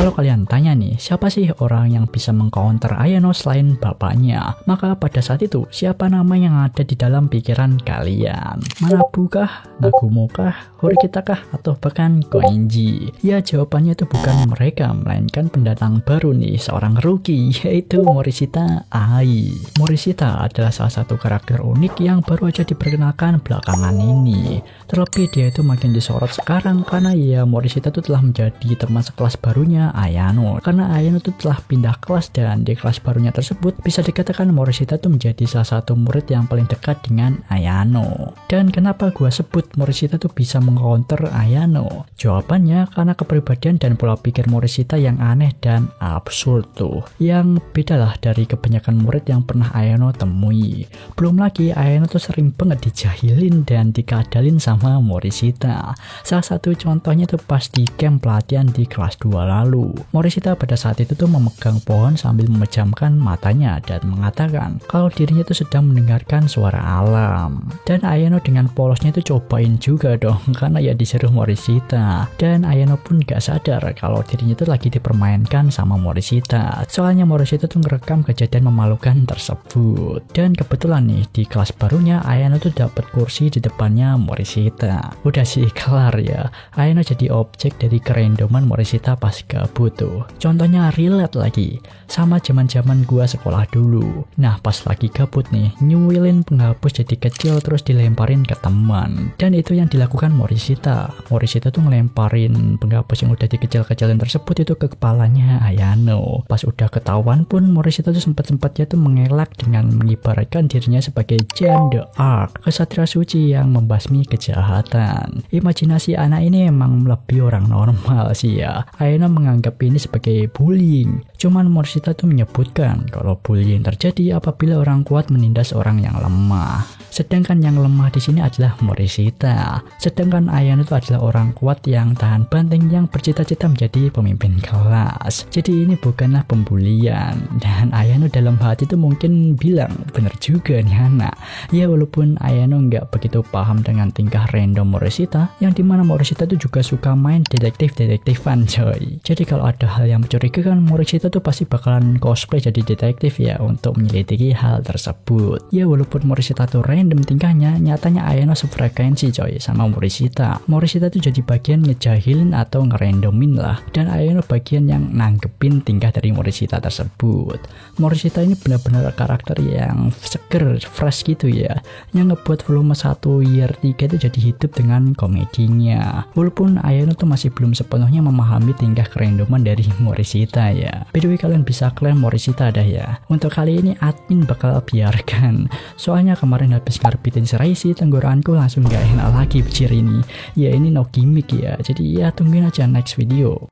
Kalau kalian tanya nih, siapa sih orang yang bisa mengcounter Ayano selain bapaknya? Maka pada saat itu, siapa nama yang ada di dalam pikiran kalian? Manabu kah? Nagumo kah? Horikita kah? Atau bahkan Koenji? Ya, jawabannya itu bukan mereka, melainkan pendatang baru nih, seorang rookie, yaitu Morishita Ai. Morishita adalah salah satu karakter unik yang baru aja diperkenalkan belakangan ini. Terlebih dia itu makin disorot sekarang karena ya Morishita itu telah menjadi teman sekelas barunya Ayano. Karena Ayano itu telah pindah kelas dan di kelas barunya tersebut bisa dikatakan Morishita itu menjadi salah satu murid yang paling dekat dengan Ayano. Dan kenapa gua sebut Morishita itu bisa mengcounter Ayano? Jawabannya karena kepribadian dan pola pikir Morishita yang aneh dan absurd tuh. Yang bedalah dari kebanyakan murid yang pernah Ayano temui. Belum lagi Ayano tuh sering banget dijahilin dan dikadalin sama Morishita. Salah satu contohnya tuh pas di camp pelatihan di kelas 2 lalu. Morishita pada saat itu tuh memegang pohon sambil memejamkan matanya dan mengatakan kalau dirinya tuh sedang mendengarkan suara alam. Dan Ayano dengan polosnya itu cobain juga dong karena ya disuruh Morishita. Dan Ayano pun gak sadar kalau dirinya tuh lagi dipermainkan sama Morishita. Soalnya Morishita tuh ngerekam kejadian memalukan tersebut. Dan kebetulan nih di kelas barunya Ayano tuh dapat kursi di depannya Morishita. Udah sih kelar ya. Ayano jadi objek dari kerandoman Morishita pas gabut tuh. Contohnya relate lagi sama zaman-zaman gua sekolah dulu. Nah, pas lagi gabut nih, nyuwilin penghapus jadi kecil terus dilemparin ke teman. Dan itu yang dilakukan Morishita. Morishita tuh ngelemparin penghapus yang udah dikecil-kecilin tersebut itu ke kepalanya Ayano. Pas udah ketahuan pun Morishita tuh sempat-sempatnya tuh mengelak dengan mengibaratkan dirinya sebagai Jeanne d'Arc, kesatria suci yang membasmi kejahatan. Imajinasi anak ini emang lebih orang normal sih ya. Ayano menganggap ini sebagai bullying. Cuman Morishita tuh menyebutkan kalau bullying terjadi apabila orang kuat menindas orang yang lemah. Sedangkan yang lemah di sini adalah Morishita. Sedangkan Ayano itu adalah orang kuat yang tahan banting yang bercita-cita menjadi pemimpin kelas. Jadi ini bukanlah pembulian. Dan Ayano dalam hati itu mungkin bilang, bener juga nih anak. Ya walaupun Ayano nggak begitu paham dengan tingkah random Morishita, yang dimana Morishita itu juga suka main detektif-detektifan coy. Jadi kalau ada hal yang mencurigakan, Morishita tuh pasti bakalan cosplay jadi detektif ya untuk menyelidiki hal tersebut. Ya walaupun Morishita tuh random tingkahnya, nyatanya Ayano sefrekuensi coy sama Morishita. Morishita tuh jadi bagian ngejahilin atau ngerandomin lah. Dan Ayano bagian yang nanggepin tingkah dari Morishita tersebut. Morishita ini benar-benar karakter yang seger, fresh gitu ya. Yang ngebuat volume 1 year 3 itu jadi hidup dengan komedinya. Walaupun Ayano tuh masih belum sepenuhnya memahami tingkah kerandoman dari Morishita ya. By the way, kalian bisa klaim Morishita dah ya. Untuk kali ini admin bakal biarkan. Soalnya kemarin habis ngarbitin Shiraishi, tenggorokanku langsung gak enak lagi bicir ini. Ya ini no gimmick ya. Jadi ya tungguin aja next video.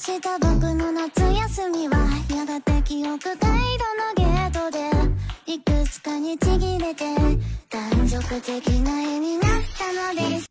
した僕の夏休みはやがて記憶回路のゲートでいくつかにちぎれて断続的な絵になったのです